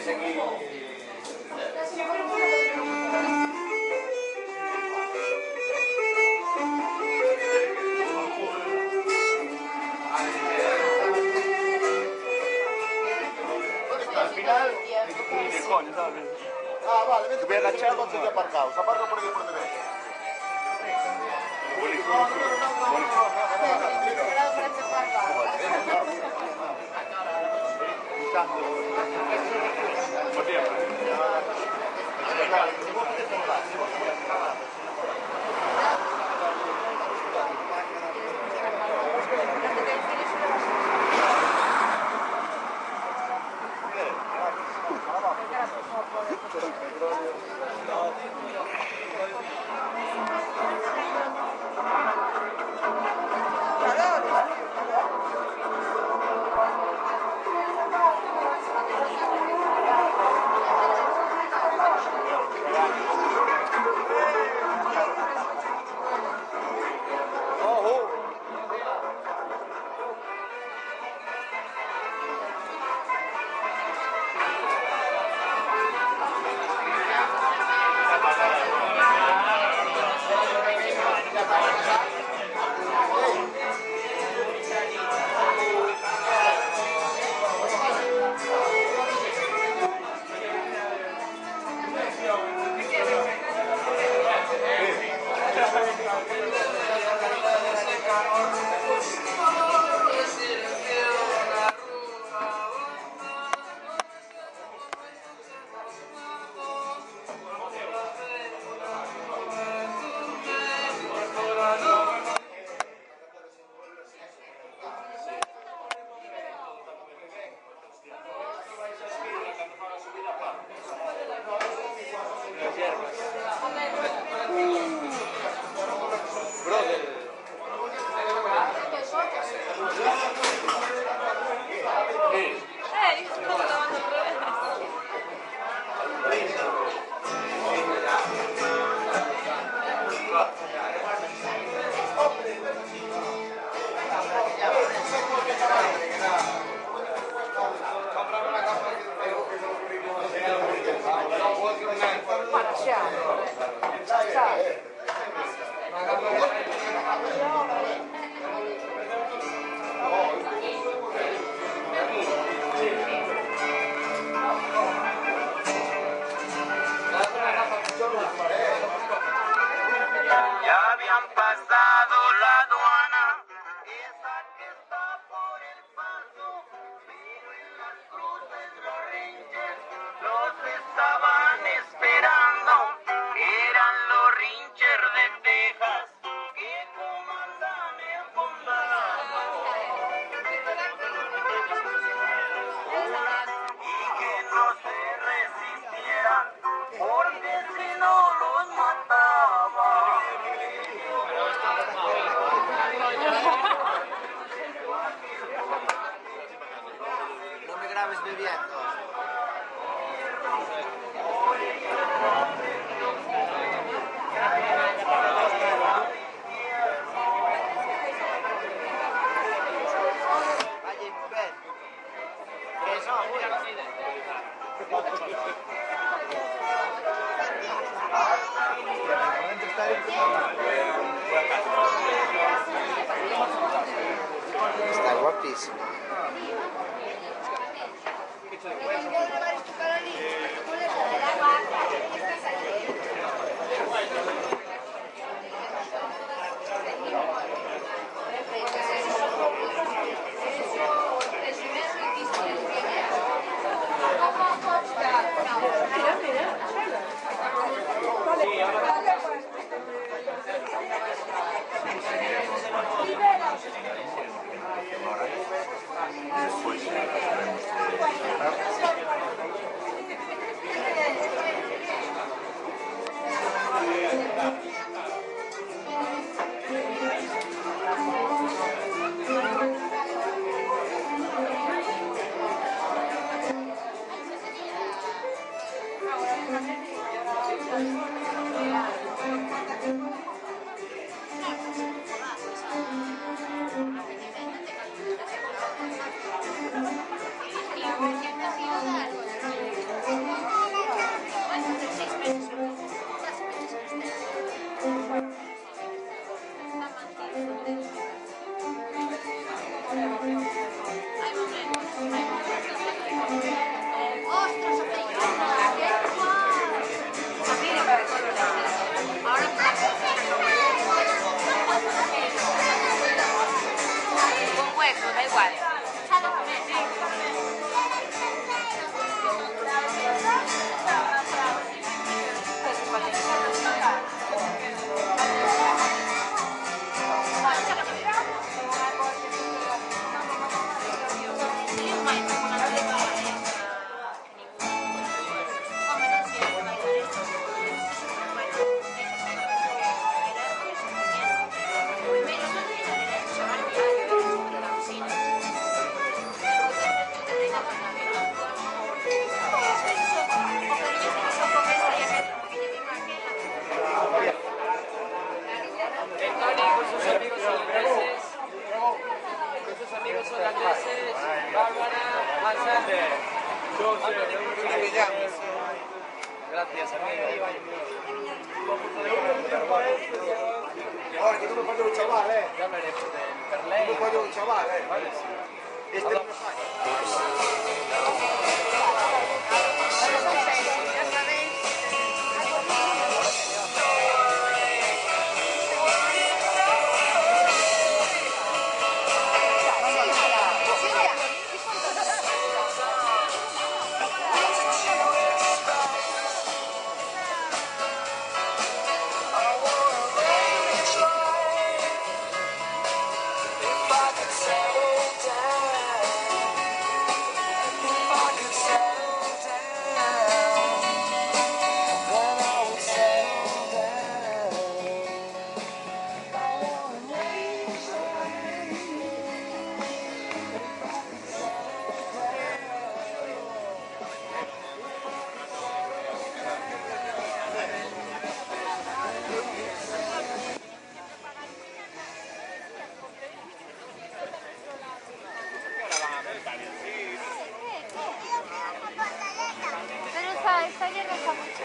Al final, ¿qué coño, sabes? Ah, vale, vete, voy a agachar cuando esté aparcado. Se aparca por aquí por derecha. Ya habían pasado la aduana, esa que está por el paso, pero en las cruces los rinches los estaban esperando. Eran los rinches de Texas que comandan el condado y que no se resistieran porque si no los mataban. No me grabes bebiendo. Vaya, ven. Que no, está guapísimo. Con hueso, da igual. Gracias, amigo. Ahora que tú me pones un chaval, Ya me hecho del Perley. Tú me pones un chaval, Vale, sí. Este no me falla. Pero esta ya no está mucho.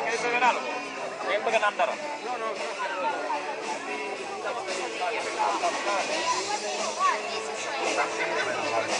¿Quieres beber algo? ¿Quieres beber andar? This is